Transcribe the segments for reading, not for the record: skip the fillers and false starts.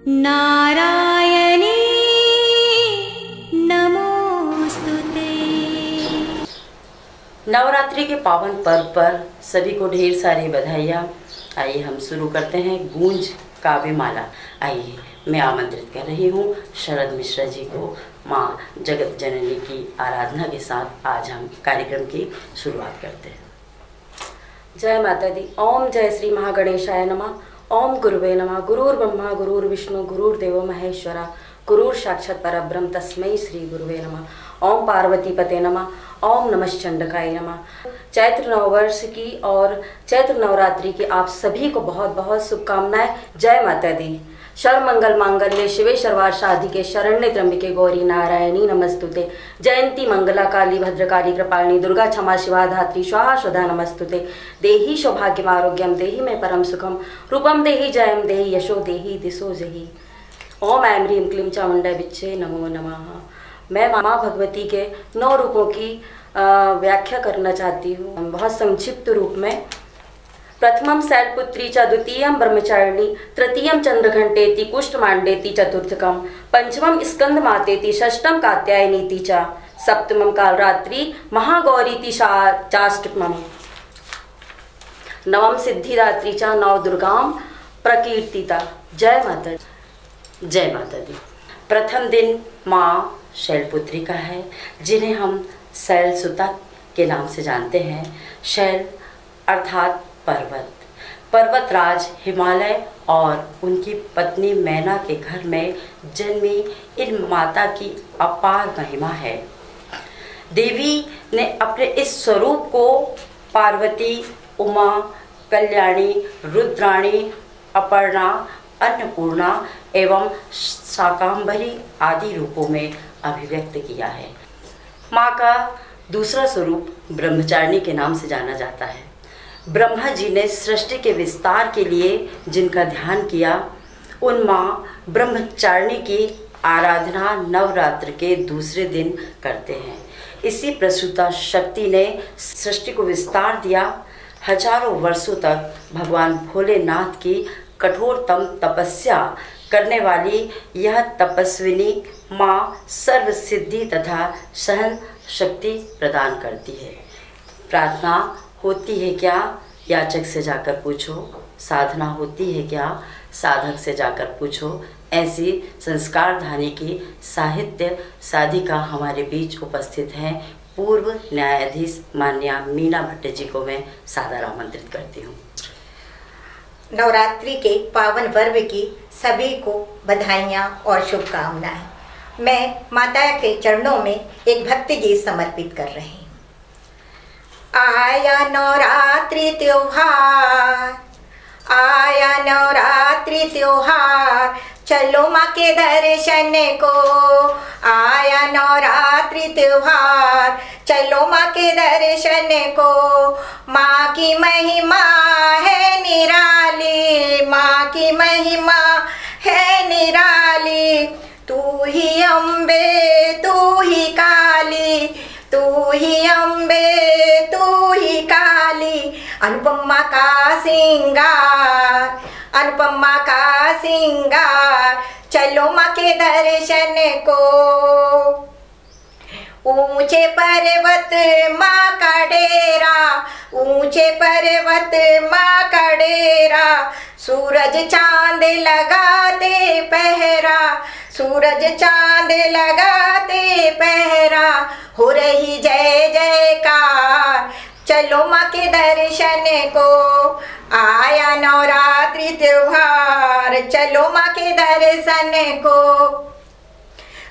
नारायणी नमोस्तुते। नवरात्रि के पावन पर्व पर सभी को ढेर सारी बधाइयाँ। आइए हम शुरू करते हैं गूंज काव्य माला। आइए मैं आमंत्रित कर रही हूँ शरद मिश्रा जी को माँ जगत जननी की आराधना के साथ। आज हम कार्यक्रम की शुरुआत करते हैं। जय माता दी। ओम जय श्री महागणेशाय नमः। ओम गुरुवे नमः। गुरुर्ब्रह्मा गुरुर्विष्णु गुरुर्देवो महेश्वरा गुरुर साक्षात् परब्रह्म तस्मै श्री गुरुवे नमः। ओम पार्वती पते नमः। ओम नमः चंडकाय नमः। चैत्र नववर्ष की और चैत्र नवरात्रि की आप सभी को बहुत बहुत शुभकामनाएं। जय माता दी। सर्वमंगल मांगल्ये शिवे सर्वार्थसाधिके शरण्ये त्र्यंबके गौरी नारायणी नमस्तुते। जयंती मंगला काली भद्रकाली कृपालिनी दुर्गा क्षमा शिवा धात्री स्वाहा स्वधा नमस्तुते। देहि सौभाग्यम आरोग्यम देहि में परम सुखम रूपम देहि जयम देहि यशो देहि दिशो जहि। ओम ऐं ह्रीं क्लीं चामुंडा बिच्छे नमो नमः। मैं माँ भगवती के 9 रूपों की व्याख्या करना चाहती हूँ बहुत संक्षिप्त रूप में। प्रथमं शैलपुत्री च, द्वितीयं ब्रह्मचारिणी, तृतीयं चंद्रघंटेति, कुष्ठमांडेति, चतुर्थकं पंचमं स्कंदमातेति, षष्ठं कात्यायनीति च, सप्तमं कालरात्रि महागौरीति चाष्टमं, नवम सिद्धिदात्री च, नवदुर्गां प्रकीर्तिता। जय माता दी। जय माता दी। प्रथम दिन माँ शैलपुत्री का है, जिन्हें हम शैलसुता के नाम से जानते हैं। शैल अर्थात पर्वत। पर्वतराज हिमालय और उनकी पत्नी मैना के घर में जन्मी इन माता की अपार महिमा है। देवी ने अपने इस स्वरूप को पार्वती, उमा, कल्याणी, रुद्राणी, अपर्णा, अन्नपूर्णा एवं शाकांबरी आदि रूपों में अभिव्यक्त किया है। माँ का दूसरा स्वरूप ब्रह्मचारिणी के नाम से जाना जाता है। ब्रह्मा जी ने सृष्टि के विस्तार के लिए जिनका ध्यान किया, उन माँ ब्रह्मचारिणी की आराधना नवरात्र के दूसरे दिन करते हैं। इसी प्रसूता शक्ति ने सृष्टि को विस्तार दिया। हजारों वर्षों तक भगवान भोलेनाथ की कठोरतम तपस्या करने वाली यह तपस्विनी माँ सर्व सिद्धि तथा सहन शक्ति प्रदान करती है। प्रार्थना होती है क्या? याचक से जाकर पूछो। साधना होती है क्या? साधक से जाकर पूछो। ऐसी संस्कारधानी की साहित्य साधिका हमारे बीच उपस्थित हैं। पूर्व न्यायाधीश माननीय मीना भट्ट जी को मैं सादर आमंत्रित करती हूँ। नवरात्रि के पावन पर्व की सभी को बधाइयाँ और शुभकामनाएं। मैं माता के चरणों में एक भक्ति गीत समर्पित कर रही हूँ। आया नवरात्रि त्योहार, आया नवरात्रि त्योहार, चलो माँ के दर्शन को। आया नवरात्रि त्योहार, चलो माँ के दर्शन को। माँ की महिमा है निराली, माँ की महिमा है निराली। तू ही अम्बे तू ही काली, तू ही अम्बे तू ही काली। अनुपमा का सिंगार, अनुपमा का सिंगार, चलो माँ के दर्शन को। ऊंचे पर्वत माँ का डेरा, ऊंचे पर्वत माँ का डेरा। सूरज चांद लगाते पहरा, सूरज चांद लगाते पहरा। हो रही जय जयकार, चलो माँ के दर्शन को। आया नवरात्रि त्योहार, चलो माँ के दर्शन को।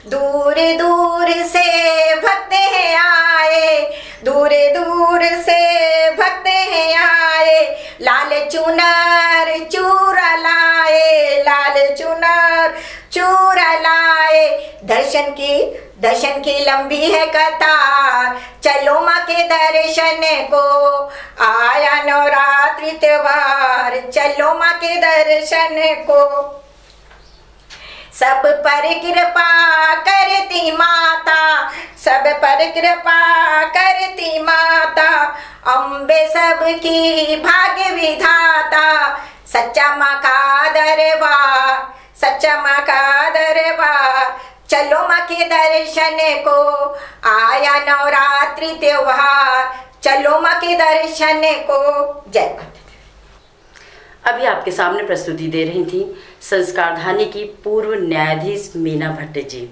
दूर दूर से भक्त हैं आए, दूर दूर से भक्त हैं आए। लाल चुनर चूरा लाए, लाल चुनर चूरा लाए। दर्शन की लंबी है कतार, चलो माँ के दर्शन को। आया नवरात्रि त्योहार, चलो माँ के दर्शन को। सब पर कृपा करती माता, सब पर कृपा करती माता। अम्बे सबकी भाग्य विधाता, सच्चा माँ का दरबार, सच्चा माँ का दरबार, चलो माँ के दर्शन को, आया नवरात्रि त्योहार, चलो माँ के दर्शन को। जय माता दी। अभी आपके सामने प्रस्तुति दे रही थी संस्कारधानी की पूर्व न्यायाधीश मीना भट्ट जी।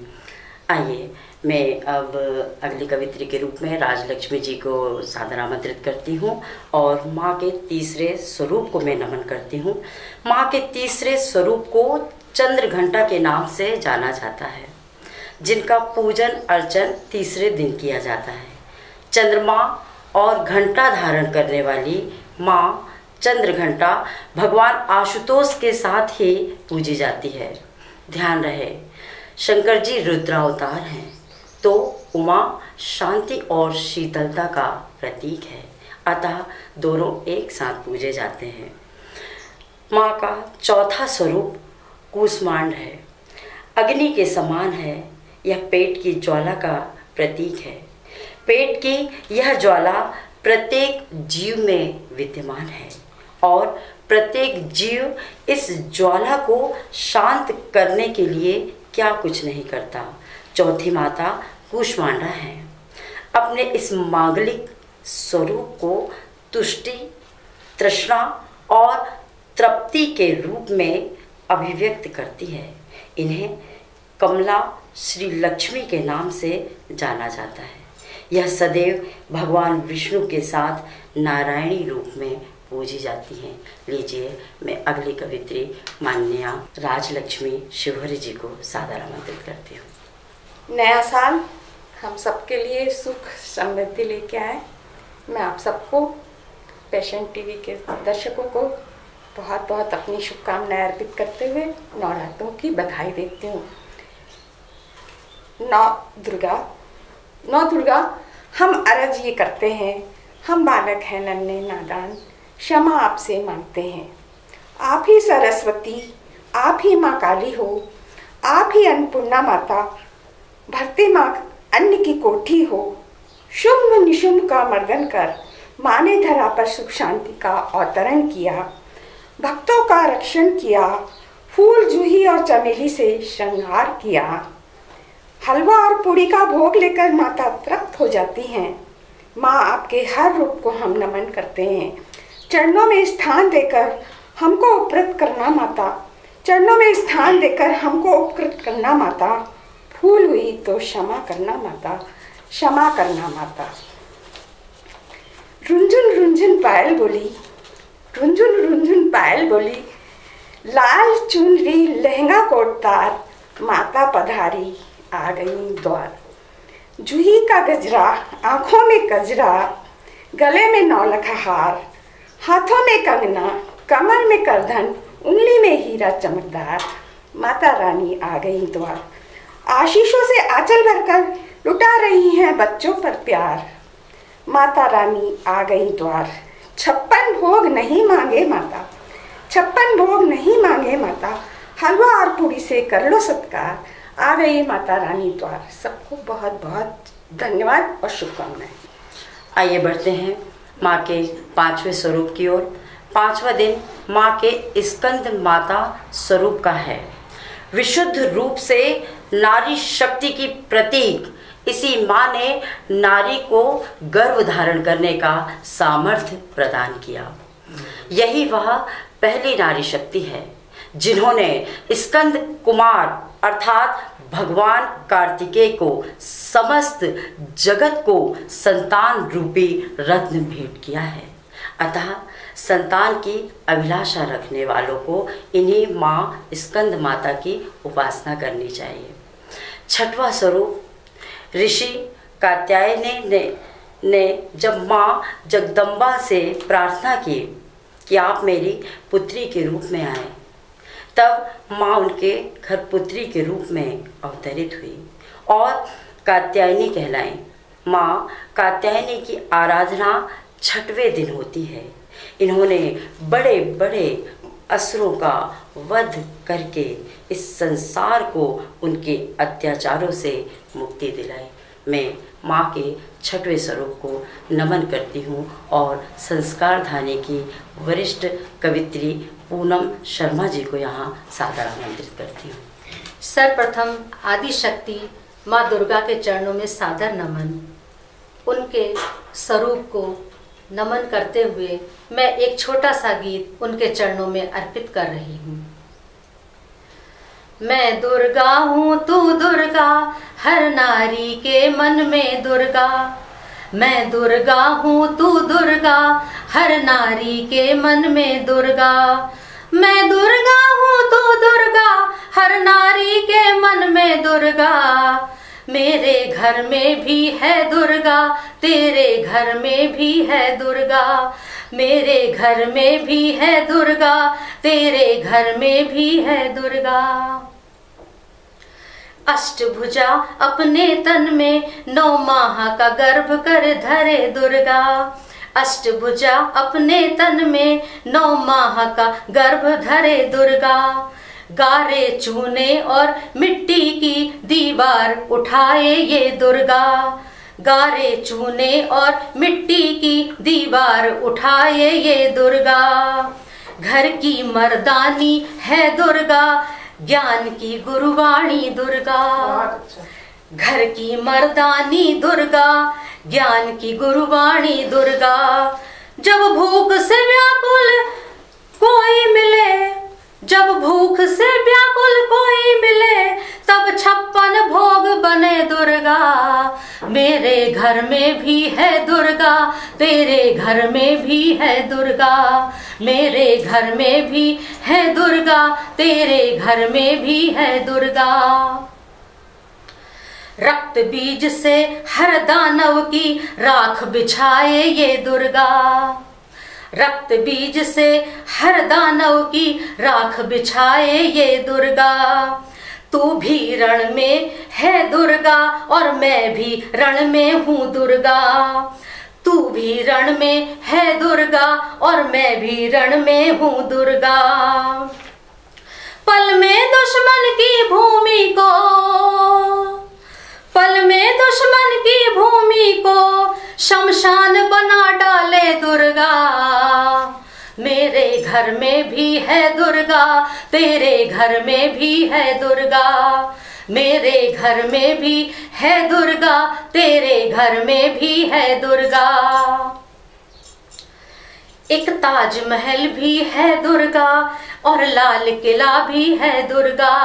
आइए मैं अब अगली कवित्री के रूप में राजलक्ष्मी जी को सादर आमंत्रित करती हूँ और माँ के तीसरे स्वरूप को मैं नमन करती हूँ। माँ के तीसरे स्वरूप को चंद्र घंटा के नाम से जाना जाता है, जिनका पूजन अर्चन तीसरे दिन किया जाता है। चंद्रमा और घंटा धारण करने वाली माँ चंद्र घंटा भगवान आशुतोष के साथ ही पूजी जाती है। ध्यान रहे, शंकर जी रुद्रावतार हैं तो उमा शांति और शीतलता का प्रतीक है, अतः दोनों एक साथ पूजे जाते हैं। माँ का चौथा स्वरूप कूष्मांड है, अग्नि के समान है। यह पेट की ज्वाला का प्रतीक है। पेट की यह ज्वाला प्रत्येक जीव में विद्यमान है और प्रत्येक जीव इस ज्वाला को शांत करने के लिए क्या कुछ नहीं करता। चौथी माता कूष्मांडा है। अपने इस मांगलिक स्वरूप को तुष्टि, तृष्णा और तृप्ति के रूप में अभिव्यक्त करती है। इन्हें कमला श्री लक्ष्मी के नाम से जाना जाता है। यह सदैव भगवान विष्णु के साथ नारायणी रूप में पूजी जाती हैं। लीजिए मैं अगली कवित्री माननीय राजलक्ष्मी शिवहरी जी को सादर आमंत्रित करती हूँ। नया साल हम सबके लिए सुख समृद्धि लेके आए। मैं आप सबको पैशन टीवी के दर्शकों को बहुत बहुत अपनी शुभकामनाएं अर्पित करते हुए नवरात्रों की बधाई देती हूँ। नौ दुर्गा हम अर्ज ये करते हैं, हम बालक हैं नन्हे नादान, क्षमा आपसे मांगते हैं। आप ही सरस्वती, आप ही माँ काली हो, आप ही अन्नपूर्णा माता, भरते माँ अन्न की कोठी हो। शुंभ निशुंभ का मर्दन कर माँ ने धरा पर सुख शांति का अवतरण किया, भक्तों का रक्षण किया, फूल जूही और चमेली से श्रृंगार किया। हलवा और पूड़ी का भोग लेकर माता तृप्त हो जाती हैं। माँ आपके हर रूप को हम नमन करते हैं। चरणों में स्थान देकर हमको उपकृत करना माता, चरणों में स्थान देकर हमको उपकृत करना माता। भूल हुई तो क्षमा करना माता, क्षमा करना माता। रुंझुन रुंझुन पायल बोली, रुंझुन रुंझुन पायल बोली, लाल चुनरी लहंगा कोटतार, माता पधारी आ गई द्वार। जूही का गजरा, आंखों में गजरा, गले में नौलखा हार, हाथों में कंगना, कमर में करधन, उंगली में हीरा चमकदार, माता रानी आ गई द्वार। आशीषों से आंचल भरकर लुटा रही हैं बच्चों पर प्यार, माता रानी आ गई द्वार। 56 भोग नहीं मांगे माता, 56 भोग नहीं मांगे माता, हलवा और पूड़ी से कर लो सत्कार, आ गई माता रानी द्वार। सबको बहुत बहुत धन्यवाद और शुभकामनाएं। आइए बढ़ते हैं माँ के 5वें स्वरूप की ओर। 5वां दिन माँ के स्कंद माता स्वरूप का है। विशुद्ध रूप से नारी शक्ति की प्रतीक इसी माँ ने नारी को गर्भ धारण करने का सामर्थ्य प्रदान किया। यही वह पहली नारी शक्ति है जिन्होंने स्कंद कुमार अर्थात भगवान कार्तिकेय को समस्त जगत को संतान रूपी रत्न भेंट किया है। अतः संतान की अभिलाषा रखने वालों को इन्हीं माँ स्कंद माता की उपासना करनी चाहिए। 6वां स्वरूप ऋषि कात्यायनी ने जब माँ जगदम्बा से प्रार्थना की कि आप मेरी पुत्री के रूप में आए, तब माँ उनके घर पुत्री के रूप में अवतरित हुई और कात्यायनी कहलाई। माँ कात्यायनी की आराधना 6वें दिन होती है। इन्होंने बड़े बड़े असुरों का वध करके इस संसार को उनके अत्याचारों से मुक्ति दिलाई। मैं माँ के 6वें स्वरूप को नमन करती हूँ और संस्कारधानी की वरिष्ठ कवित्री पूनम शर्मा जी को यहाँ सादर आमंत्रित करती हूँ। सर्वप्रथम आदि शक्ति माँ दुर्गा के चरणों में सादर नमन। उनके स्वरूप को नमन करते हुए मैं एक छोटा सा गीत उनके चरणों में अर्पित कर रही हूँ। मैं दुर्गा हूँ तू दुर्गा, हर नारी के मन में दुर्गा। मैं दुर्गा हूँ तू दुर्गा, हर नारी के मन में दुर्गा। मैं दुर्गा हूँ तू दुर्गा, हर नारी के मन में दुर्गा। मेरे घर में भी है दुर्गा, तेरे घर में भी है दुर्गा। मेरे घर में भी है दुर्गा, तेरे घर में भी है दुर्गा। अष्टभुजा अपने तन में 9 माह का गर्भ कर धरे दुर्गा। अष्टभुजा अपने तन में 9 माह का गर्भ धरे दुर्गा। गारे चूने और मिट्टी की दीवार उठाए ये दुर्गा। गारे चूने और मिट्टी की दीवार उठाए ये दुर्गा। घर की मर्दानी है दुर्गा, ज्ञान की गुरुवाणी दुर्गा। घर की मर्दानी दुर्गा, ज्ञान की गुरुवाणी दुर्गा। जब भूख से व्याकुल कोई मिले, जब भूख से व्याकुल कोई मिले, तब 56 भोग बने दुर्गा। मेरे घर में भी है दुर्गा, तेरे घर में भी है दुर्गा। मेरे घर में भी है दुर्गा, तेरे घर में भी है दुर्गा। रक्त बीज से हर दानव की राख बिछाए ये दुर्गा। रक्त बीज से हर दानव की राख बिछाए ये दुर्गा। तू भी रण में है दुर्गा और मैं भी रण में हूँ दुर्गा। तू भी रण में है दुर्गा और मैं भी रण में हूँ दुर्गा। पल में दुश्मन की भूमि को, पल में दुश्मन की भूमि को शमशान बना डाले दुर्गा। मेरे घर में भी है दुर्गा, तेरे घर में भी है दुर्गा। मेरे घर में भी है दुर्गा, तेरे घर में भी है दुर्गा। एक ताजमहल भी है दुर्गा और लाल किला भी है दुर्गा।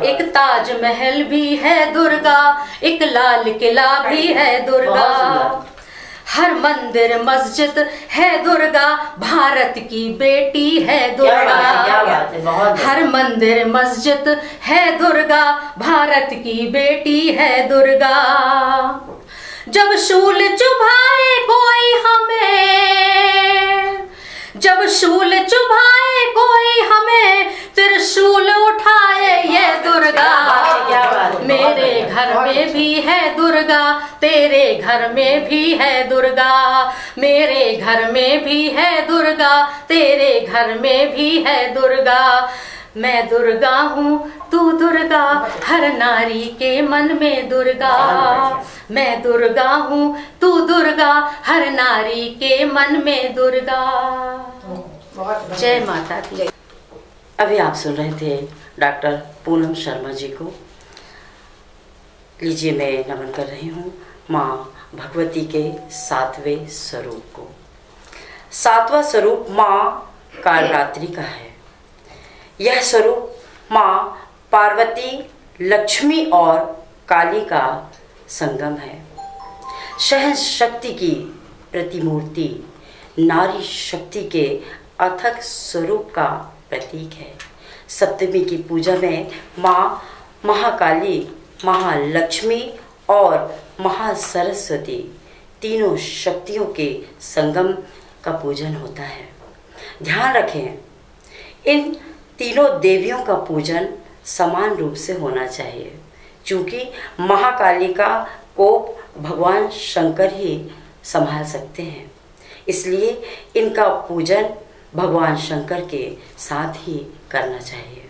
एक ताजमहल भी है दुर्गा, एक लाल किला भी है दुर्गा। हर मंदिर मस्जिद है दुर्गा, भारत की बेटी है दुर्गा। हर मंदिर मस्जिद है दुर्गा, भारत की बेटी है दुर्गा। जब शूल चुभाए कोई हमें, जब शूल चुभाए कोई हमें, त्रिशूल उठाए ये दुर्गा। मेरे घर में भी है दुर्गा, तेरे घर में भी है दुर्गा। मेरे घर में भी है दुर्गा, तेरे घर में भी है दुर्गा। मैं दुर्गा हूँ तू दुर्गा, हर नारी के मन में दुर्गा। मैं दुर्गा हूँ तू दुर्गा, हर नारी के मन में दुर्गा। जय माता दी। अभी आप सुन रहे थे डॉक्टर पूनम शर्मा जी को। लीजिए, मैं नमन कर रही हूँ माँ भगवती के 7वें स्वरूप को। 7वां स्वरूप माँ कालरात्रि का है। यह स्वरूप माँ पार्वती, लक्ष्मी और काली का संगम है। सहन शक्ति की प्रतिमूर्ति, नारी शक्ति के अथक स्वरूप का प्रतीक है। सप्तमी की पूजा में माँ महाकाली, महालक्ष्मी और महासरस्वती तीनों शक्तियों के संगम का पूजन होता है। ध्यान रखें, इन तीनों देवियों का पूजन समान रूप से होना चाहिए, क्योंकि महाकालिका को भगवान शंकर ही संभाल सकते हैं। इसलिए इनका पूजन भगवान शंकर के साथ ही करना चाहिए।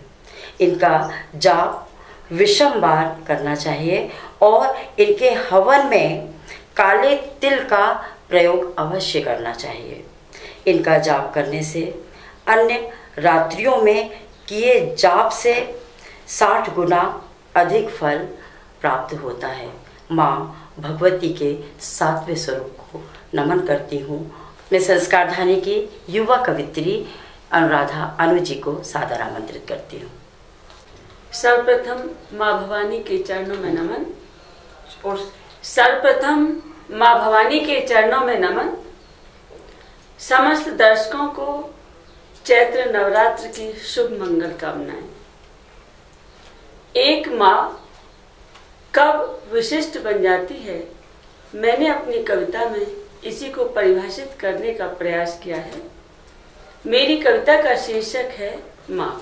इनका जाप विषमवार करना चाहिए और इनके हवन में काले तिल का प्रयोग अवश्य करना चाहिए। इनका जाप करने से अन्य रात्रियों में किए जाप से 60 गुना अधिक फल प्राप्त होता है। माँ भगवती के 7वें स्वरूप को नमन करती हूँ। मैं संस्कारधानी की युवा कवित्री अनुराधा अनु जी को सादर आमंत्रित करती हूँ। सर्वप्रथम माँ भवानी के चरणों में नमन और सर्वप्रथम माँ भवानी के चरणों में नमन। समस्त दर्शकों को चैत्र नवरात्र की शुभ मंगल कामनाएं। एक माँ कब विशिष्ट बन जाती है, मैंने अपनी कविता में इसी को परिभाषित करने का प्रयास किया है। मेरी कविता का शीर्षक है माँ।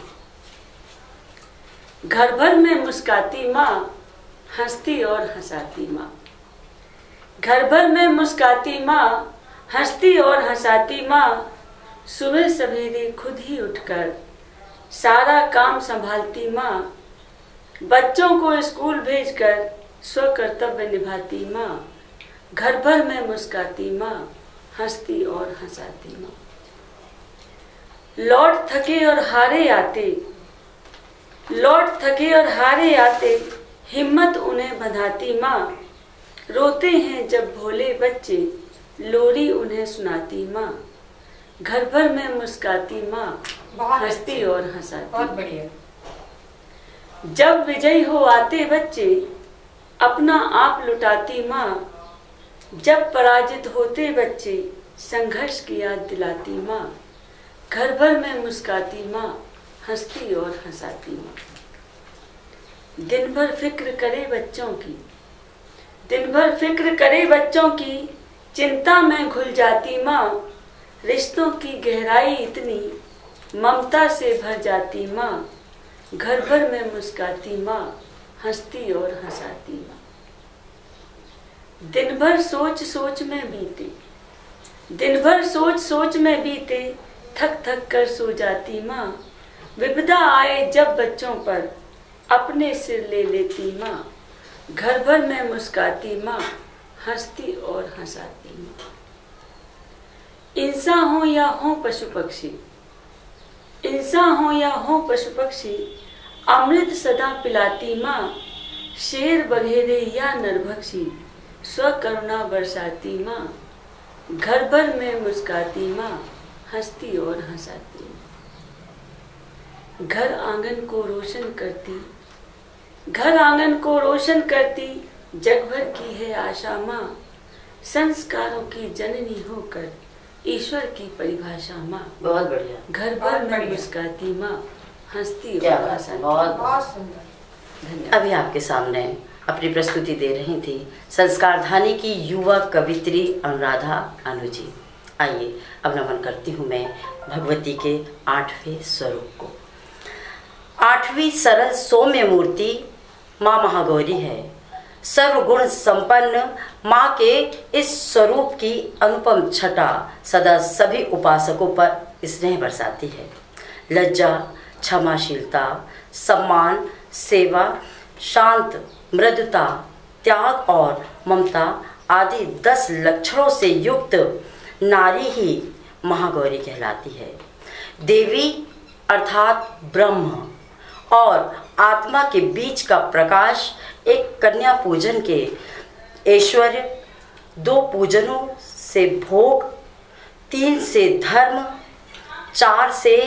घर भर में मुस्काती माँ, हंसती और हंसाती माँ। घर भर में मुस्काती माँ, हंसती और हंसाती माँ। सुबह सवेरे खुद ही उठकर सारा काम संभालती माँ। बच्चों को स्कूल भेजकर स्व कर्तव्य निभाती माँ। घर भर में मुस्काती माँ, हंसती और हंसाती माँ। लौट थके और हारे आते, लौट थके और हारे आते, हिम्मत उन्हें बंधाती माँ। रोते हैं जब भोले बच्चे, लोरी उन्हें सुनाती माँ। घर भर में मुस्काती माँ, हंसती और हंसाती। बहुत बढ़िया। जब विजयी हो आते बच्चे, अपना आप लुटाती माँ। जब पराजित होते बच्चे, संघर्ष की याद दिलाती माँ। घर भर में मुस्काती माँ, हंसती और हंसाती माँ। दिन भर फिक्र करे बच्चों की, दिन भर फिक्र करे बच्चों की, चिंता में घुल जाती माँ। रिश्तों की गहराई इतनी, ममता से भर जाती माँ। घर भर में मुस्काती माँ, हंसती और हंसाती माँ। दिन भर सोच सोच में बीते, दिन भर सोच सोच में बीते, थक थक कर सो जाती माँ। विपदा आए जब बच्चों पर, अपने सिर ले लेती माँ। घर भर में मुस्काती माँ, हंसती और हंसाती माँ। इंसान हो या हो पशु पक्षी, इंसान हो या हो पशु पक्षी, अमृत सदा पिलाती माँ। शेर बघेरे या नरभक्षी, स्व करुणा बरसाती माँ। घर भर में मुस्काती माँ, हंसती और हंसाती माँ। घर आंगन को रोशन करती, घर आंगन को रोशन करती, जग भर की है आशा माँ। संस्कारों की जननी होकर, ईश्वर की परिभाषा माँ। बहुत बढ़िया। घर भर में मुस्काती माँ, हंसती क्या और बात है, हंसाती। बहुत सुंदर। धन्यवाद। अभी आपके सामने अपनी प्रस्तुति दे रही थी संस्कारधानी की युवा कवित्री अनुराधा अनु जी। आइए अब नमन करती हूँ मैं भगवती के 8वें स्वरूप को। 8वीं सरल सौम्य मूर्ति माँ महागौरी है। सर्वगुण संपन्न माँ के इस स्वरूप की अनुपम छटा सदा सभी उपासकों पर स्नेह बरसाती है। लज्जा, क्षमाशीलता, सम्मान, सेवा, शांत, मृदुता, त्याग और ममता आदि 10 लक्षणों से युक्त नारी ही महागौरी कहलाती है। देवी अर्थात ब्रह्म और आत्मा के बीच का प्रकाश एक कन्या पूजन के ऐश्वर्य, 2 पूजनों से भोग, 3 से धर्म, 4 से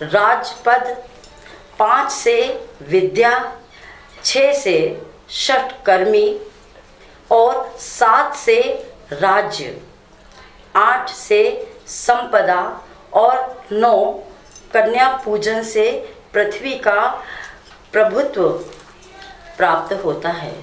राजपद, 5 से विद्या, 6 से षटकर्मी और 7 से राज्य, 8 से संपदा और 9 कन्या पूजन से पृथ्वी का प्रभुत्व प्राप्त होता है।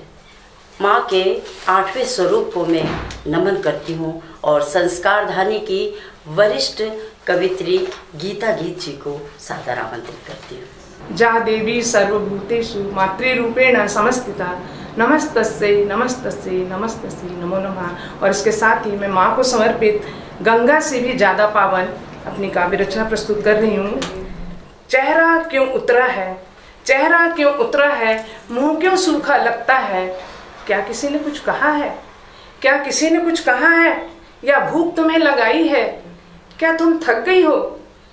माँ के 8वें स्वरूप को मैं नमन करती हूँ और संस्कारधानी की वरिष्ठ कवित्री गीता गीत जी को सादर आमंत्रित करती हूँ। जा देवी सर्वभूतेषु मातृरूपेण समस्थिता नमस्तस्यै नमस्तस्यै नमस्तस्यै नमो नमः। और इसके साथ ही मैं माँ को समर्पित गंगा से भी ज़्यादा पावन अपनी काव्य रचना प्रस्तुत कर रही हूँ। चेहरा क्यों उतरा है, चेहरा क्यों उतरा है, मुँह क्यों सूखा लगता है। क्या किसी ने कुछ कहा है, क्या किसी ने कुछ कहा है, या भूख तुम्हें लगाई है। क्या तुम थक गई हो,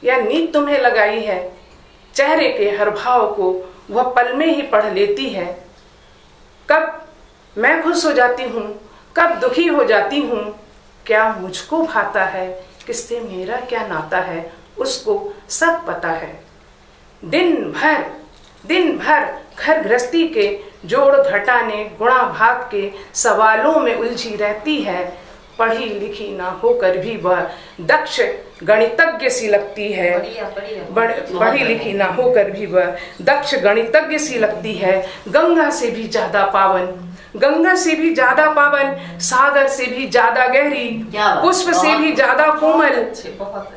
या नींद तुम्हें लगाई है, चेहरे के हर भाव को वह पल में ही पढ़ लेती है। कब मैं खुश हो जाती हूँ, कब दुखी हो जाती हूँ, क्या मुझको भाता है, किससे मेरा क्या नाता है, उसको सब पता है। दिन भर घर गृहस्थी के जोड़ घटाने गुणा भाग के सवालों में उलझी रहती है। पढ़ी लिखी ना होकर भी वह दक्ष गणितज्ञ सी लगती है। पढ़ी लिखी ना होकर भी वह दक्ष गणितज्ञ सी लगती है। गंगा से भी ज्यादा पावन, गंगा से भी ज्यादा पावन, सागर से भी ज्यादा गहरी, पुष्प से भी ज्यादा कोमल,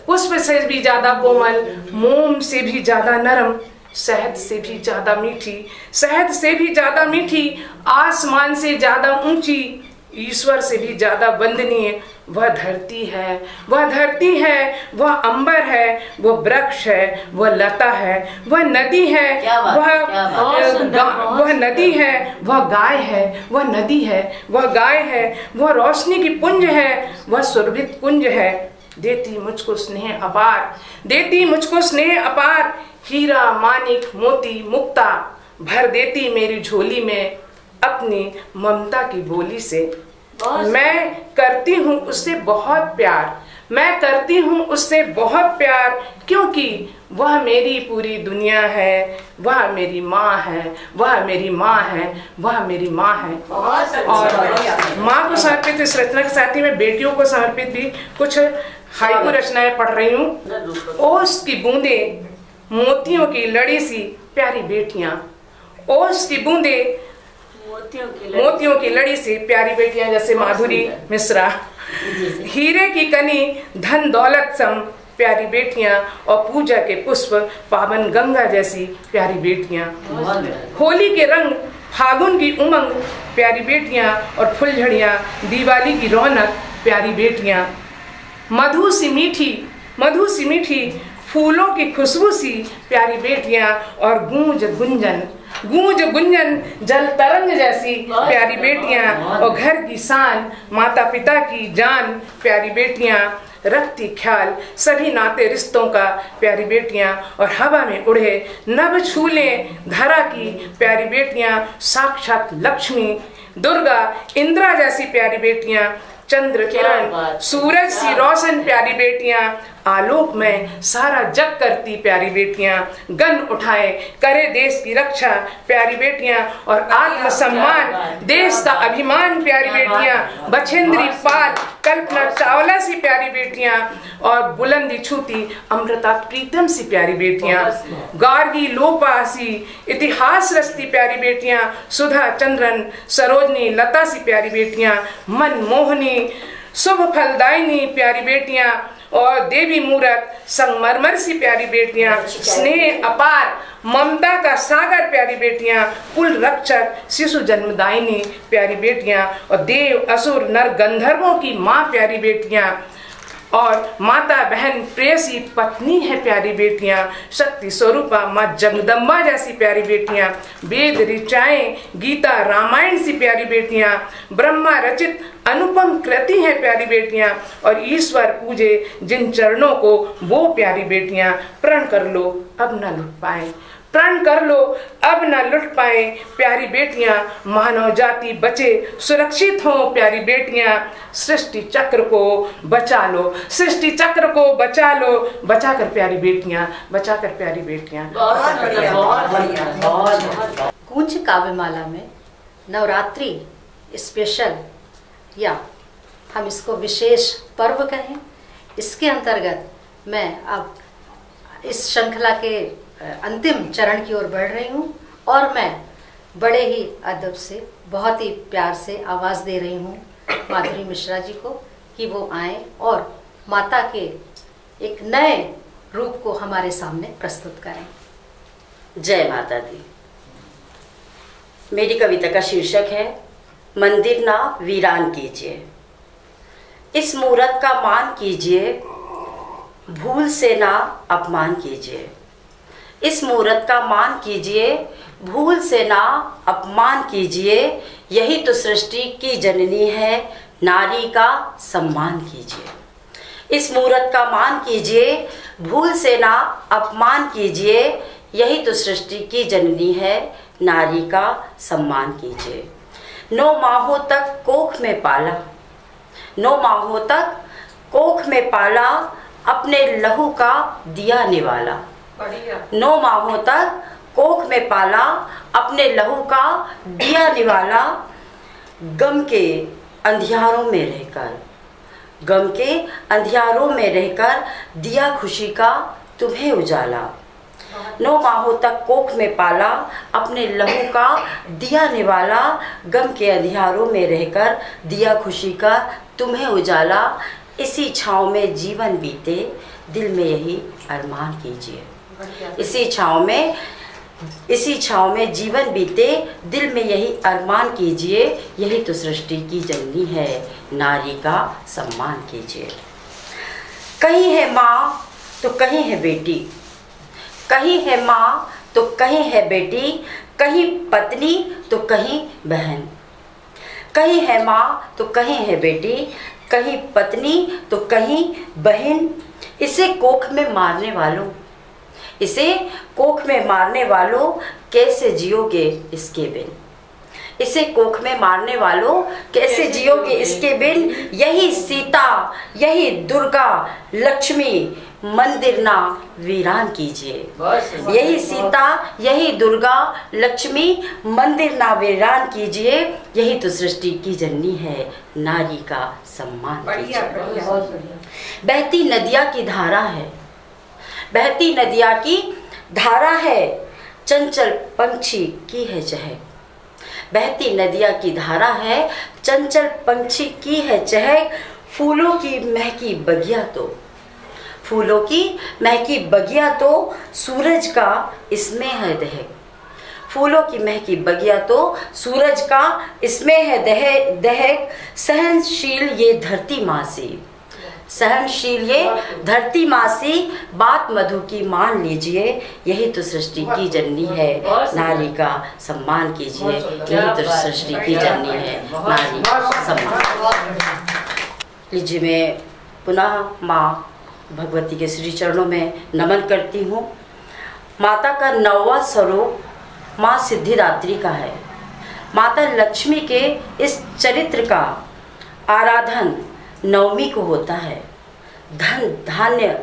पुष्प से भी ज्यादा कोमल, मोम से भी ज्यादा नरम, शहद से भी ज्यादा मीठी, शहद से भी ज्यादा मीठी, आसमान से ज्यादा ऊंची, ईश्वर से भी ज्यादा वंदनीय वह धरती है। वह धरती है, वह अंबर है, वह वृक्ष है, वह लता है, वह नदी है, वह नदी है, वह गाय है, वह नदी है, वह गाय है, वह रोशनी की पुंज है, वह सुरभित कुंज है। देती मुझको स्नेह अपार, देती मुझको स्नेह अपार, हीरा मानिक मोती मुक्ता भर देती मेरी झोली में अपनी ममता की बोली से। मैं करती हूँ उससे बहुत प्यार, मैं करती हूँ उससे बहुत प्यार, क्योंकि वह मेरी पूरी दुनिया है, वह मेरी माँ है, वह मेरी माँ है, वह मेरी माँ है। और माँ को समर्पित इस रचना के साथ ही मैं बेटियों को समर्पित भी कुछ हाइकू रचनाएं पढ़ रही हूँ। ओस की बूंदे मोतियों की लड़ी सी प्यारी बेटियां, ओस की बूंदे मोतियों की लड़ी से प्यारी बेटियां, जैसे माधुरी मिश्रा। हीरे की कनी धन दौलत सम प्यारी बेटियां, और पूजा के पुष्प पावन गंगा जैसी प्यारी बेटियां। होली के रंग फागुन की उमंग प्यारी बेटियां, और फुलझड़ियां दिवाली की रौनक प्यारी बेटियां। मधु सी मीठी फूलों की खुशबू सी प्यारी बेटियां, और गूंज गुंजन जल तरंग जैसी प्यारी बेटियां, और घर की शान माता पिता की जान प्यारी बेटियां। रखती ख्याल सभी नाते रिश्तों का प्यारी बेटियां, और हवा में उड़े नभ छूले धरा की प्यारी बेटियां। साक्षात लक्ष्मी दुर्गा इंद्रा जैसी प्यारी बेटियां, चंद्र किरण सूरज सी रोशन प्यारी बेटियां। आलोक में सारा जग करती प्यारी बेटियां, गन उठाए करे देश की रक्षा प्यारी बेटियां, और आत्मसम्मान देश का अभिमान प्यारी बेटियां। बछेंद्री पाल कल्पना चावला सी प्यारी बेटियां, और बुलंदी छूती अमृता प्रीतम सी प्यारी बेटियां। गार्गी लोपा सी इतिहास रचती प्यारी बेटियां, सुधा चंद्रन सरोजनी लता सी प्यारी बेटियां। मनमोहनी शुभ फलदायिनी प्यारी बेटियां, और देवी मूरत संगमरमर सी प्यारी बेटियां। स्नेह अपार ममता का सागर प्यारी बेटियां, कुल रक्षक शिशु जन्मदायिनी प्यारी बेटियां, और देव असुर नर गंधर्वों की माँ प्यारी बेटियां, और माता बहन प्रेयसी पत्नी है प्यारी बेटियां। शक्ति स्वरूपा माँ जगदम्बा जैसी प्यारी बेटियां। वेद ऋचाएं गीता रामायण सी प्यारी बेटियां। ब्रह्मा रचित अनुपम कृति है प्यारी बेटियां, और ईश्वर पूजे जिन चरणों को वो प्यारी बेटियां। प्रण कर लो अब न लुट पाए, प्रण कर लो अब न लुट पाए प्यारी बेटियां। मानव जाति बचे सुरक्षित हो प्यारी बेटियां। सृष्टि चक्र को बचा लो, सृष्टि चक्र को बचा लो, बचा कर प्यारी बेटियां, बचा कर प्यारी बेटियां। कूंज काव्यमाला में नवरात्रि स्पेशल, या हम इसको विशेष पर्व कहें, इसके अंतर्गत मैं अब इस श्रृंखला के अंतिम चरण की ओर बढ़ रही हूँ, और मैं बड़े ही अदब से बहुत ही प्यार से आवाज़ दे रही हूँ माधुरी मिश्रा जी को कि वो आए और माता के एक नए रूप को हमारे सामने प्रस्तुत करें। जय माता दी। मेरी कविता का शीर्षक है मंदिर ना वीरान कीजिए। इस मूरत का मान कीजिए, भूल से ना अपमान कीजिए। इस मूरत का मान कीजिए, भूल से ना अपमान कीजिए। यही तो सृष्टि की जननी है, नारी का सम्मान कीजिए। इस मूरत का मान कीजिए, भूल से ना अपमान कीजिए, यही तो सृष्टि की जननी है, नारी का सम्मान कीजिए। 9 माहों तक कोख में पाला, 9 माहों तक कोख में पाला, अपने लहू का दिया निवाला। 9 माहों तक कोख में पाला, अपने लहू का दिया निवाला। गम के अंधियारों में रहकर, गम के अंधियारों में रहकर दिया खुशी का तुम्हें उजाला। 9 माहों तक कोख में पाला, अपने लहू का दिया निवाला। गम के अंधियारों में रहकर दिया खुशी का तुम्हें उजाला। इसी छाँव में जीवन बीते, दिल में यही अरमान कीजिए। इसी छाँव में जीवन बीते, दिल में यही अरमान कीजिए, यही तो सृष्टि की जननी है, नारी का सम्मान कीजिए। कहीं है माँ तो कहीं है बेटी, कहीं है माँ तो कहीं है बेटी, कहीं पत्नी तो कहीं बहन। कहीं है माँ तो कहीं है बेटी, कहीं पत्नी तो कहीं बहन। इसे कोख में मारने वालों, इसे कोख में मारने वालों, कैसे जियोगे इसके बिन। इसे कोख में मारने वालों, कैसे जियोगे इसके बिन। यही सीता, यही दुर्गा, लक्ष्मी, मंदिर ना वीरान कीजिए। यही सीता, यही दुर्गा, लक्ष्मी, मंदिर ना वीरान कीजिए, यही तो सृष्टि की जननी है, नारी का सम्मान कीजिए। बहती नदिया की धारा है, बहती नदिया की धारा है, चंचल पंछी की है चहक। बहती नदिया की धारा है, चंचल पंछी की है चहक। फूलों की महकी बगिया तो, फूलों की महकी बगिया तो, सूरज का इसमें है दहक। फूलों की महकी बगिया तो, सूरज का इसमें है दहक। सहनशील ये धरती मासी, सहनशील ये धरती मासी, बात मधु की मान लीजिए, यही तो सृष्टि की जननी है, नारी का सम्मान कीजिए। यही तो सृष्टि की जननी है, नारी का सम्मान। लीजिए, मैं पुनः माँ भगवती के श्री चरणों में नमन करती हूँ। माता का 9वां स्वरूप माँ सिद्धिदात्री का है। माता लक्ष्मी के इस चरित्र का आराधन नवमी को होता है। धन धान्य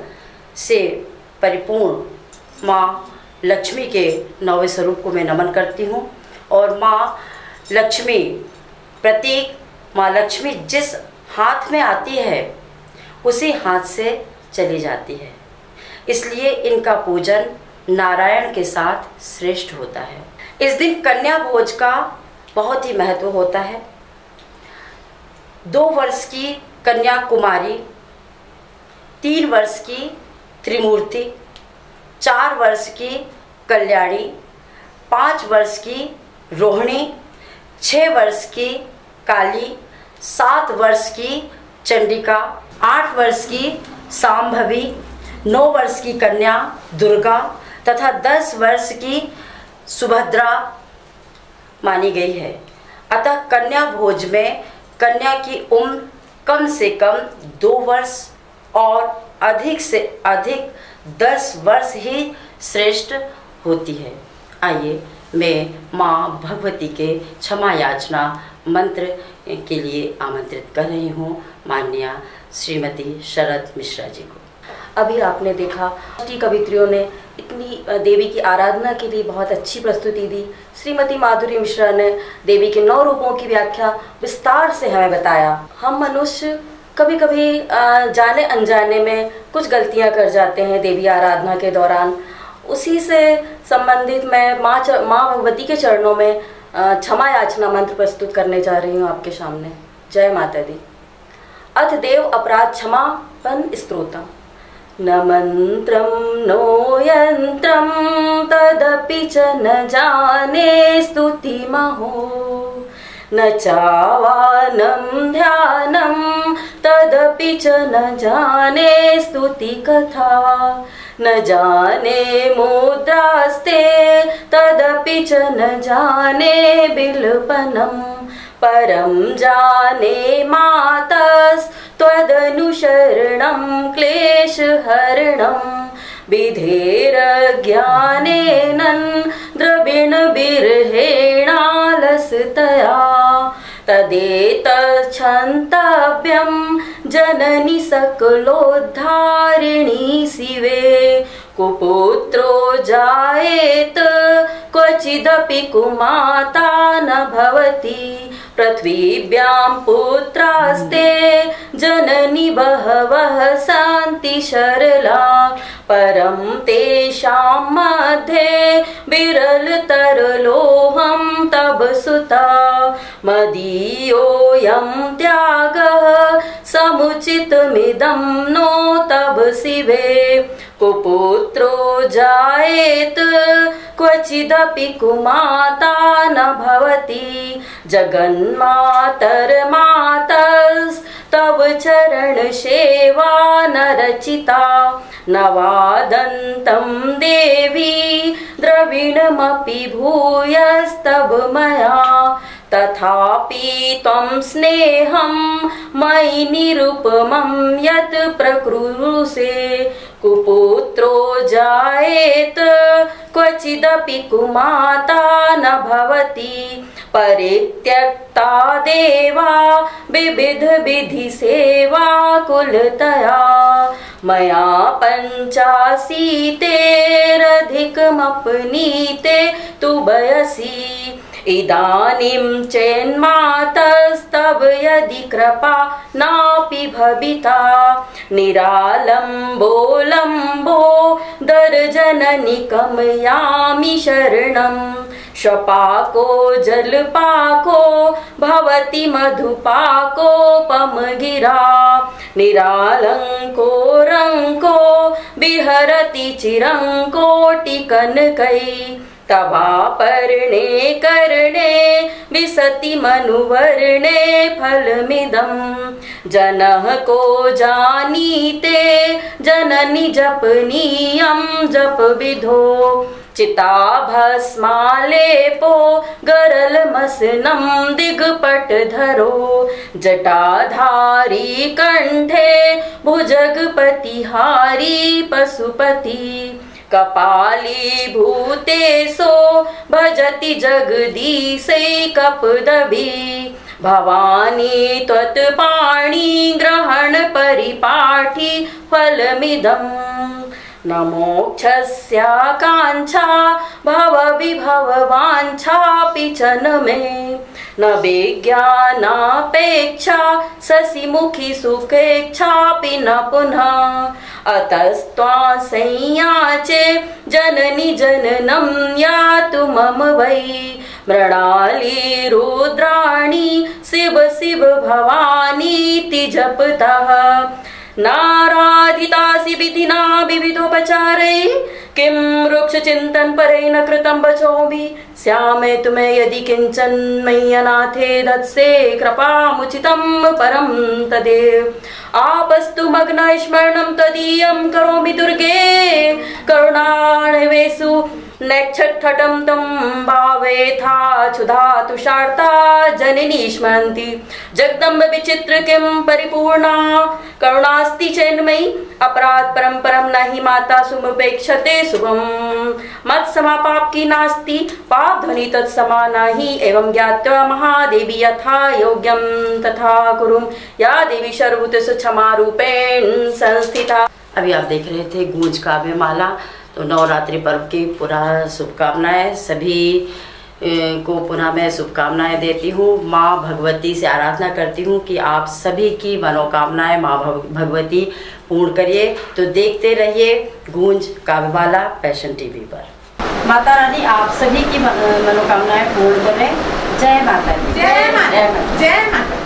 से परिपूर्ण माँ लक्ष्मी के 9वें स्वरूप को मैं नमन करती हूँ। और माँ लक्ष्मी प्रतीक, माँ लक्ष्मी जिस हाथ में आती है उसी हाथ से चली जाती है, इसलिए इनका पूजन नारायण के साथ श्रेष्ठ होता है। इस दिन कन्या भोज का बहुत ही महत्व होता है। 2 वर्ष की कन्या कुमारी, 3 वर्ष की त्रिमूर्ति, 4 वर्ष की कल्याणी, 5 वर्ष की रोहिणी, 6 वर्ष की काली, 7 वर्ष की चंडिका, 8 वर्ष की सांभवी, 9 वर्ष की कन्या दुर्गा तथा 10 वर्ष की सुभद्रा मानी गई है। अतः कन्या भोज में कन्या की उम्र कम से कम 2 वर्ष और अधिक से अधिक 10 वर्ष ही श्रेष्ठ होती है। आइए, मैं माँ भगवती के क्षमा याचना मंत्र के लिए आमंत्रित कर रही हूँ माननीय श्रीमती शरद मिश्रा जी को। अभी आपने देखा कवित्रियों ने इतनी देवी की आराधना के लिए बहुत अच्छी प्रस्तुति दी। श्रीमती माधुरी मिश्रा ने देवी के 9 रूपों की व्याख्या विस्तार से हमें बताया। हम मनुष्य कभी कभी जाने अनजाने में कुछ गलतियां कर जाते हैं देवी आराधना के दौरान। उसी से संबंधित मैं माँ भगवती के चरणों में क्षमा याचना मंत्र प्रस्तुत करने जा रही हूँ आपके सामने। जय माता दी। अथ देव अपराध क्षमापन स्तोत्रम। न मंत्रम नो यंत्रम तदपि च न जाने स्तुति महो, न चावानं ध्यानं तदपि च न जाने स्तुति कथा, न जाने मुद्रास्ते तदपि च न जाने बिल्पनम, परं जाने मातस्त्वदनुशरणं क्लेशहरणं विधेरज्ञानेन द्रविणबिर्हेणालसतया तदेतच्छन्तव्यं जननि सकलोद्धारिणी शिवे कुपुत्रो जायेत क्वचिदपि कुमाता न भवति पृथ्वीभ्यां पुत्रास्ते जननि बहवः सन्ति सरला परं तेषां मध्ये विरलतरलोऽहं तव सुता मदीयोऽयं त्यागः समुचितमिदं नो तव शिवे कुपुत्रो जायेत क्वचिदपि कुमाता न भवति जगन्मातर्मातस्तव चरणसेवा न रचिता नवादन्तं देवी द्रविणमपि भूयस्तव मया तथापि त्वं स्नेहं मयि निरुपमं यत् प्रकृरुषे कुपुत्रो जायेत क्वचिदपि कुमाता न भवति परित्यक्ता देवा विविध विधि सेवा कुलतया मया पञ्चाशीतेरधिकमपनीते तु वयसि इदानीं चेन्मातस्तव यदि कृपा नापि भविता निरालम्बो दर्जननि कमयामि शरणं शपाको जलपाको भवति मधुपाकोपमगिरा निरालङ्को विहरति चिरङ्कोटिकनकै तवापर्णे कर्णे विसति मनुवर्णे फलमिदं जनः को जानीते जननि जपनीयं जपविधो चिताभस्मालेपो गरलमसनं दिग्पटधरो जटाधारी कंठे भुजगपतिहारी पशुपति कपाली भूतेसो भजति जगदीशैकपदभी भवानी त्वत्पाणि ग्रहण परिपाठी फलमिदम् न मोक्षस्याकाङ्क्षा भवविभववाञ्छापि च न मे न विज्ञानापेक्षा शशिमुखी सुखेच्छापि न पुनः अतस्त्वां संयाचे जननि जननं यातु मम वै मृणाली रुद्राणी शिव शिव भवानीति जपतः नाराधितासि विधिना विविधोपचारै किं वृक्षचिन्तन परेण कृतं वचोऽपि श्यामे तुम्हें यदि किंचन मय्यनाथे दत्से कृपामुचितं परं तदेव आपस्तु मग्न स्मरणं तदीयं करोमि दुर्गे करुणाणवेषु नक्षट्ठटं तं भावेथा क्षुधा तुषार्ता जननी स्मरन्ति जगदम्ब विचित्र किं परिपूर्णा करुणास्ति चेन्मयि अपराध परम नहि माता सुमुपेक्षते शुभम मत समा पाप की नास्ति पाप ध्वनि तत्समा नहि एवं ज्ञात्वा महादेवी यथा योग्यं तथा कुरु या देवी सर्वभूतेषु क्षमा रूपेण संस्थिता। अभी आप देख रहे थे गूंज काव्य माला। तो नवरात्रि पर्व की पुनः शुभकामनाएं सभी को पुनः मैं शुभकामनाएं देती हूँ। माँ भगवती से आराधना करती हूँ कि आप सभी की मनोकामनाएं माँ भगवती पूर्ण करिए। तो देखते रहिए गूंज काव्यमाला पैशन टीवी पर। माता रानी आप सभी की मनोकामनाएं पूर्ण करें। जय माता दी। जय माता। जय माता।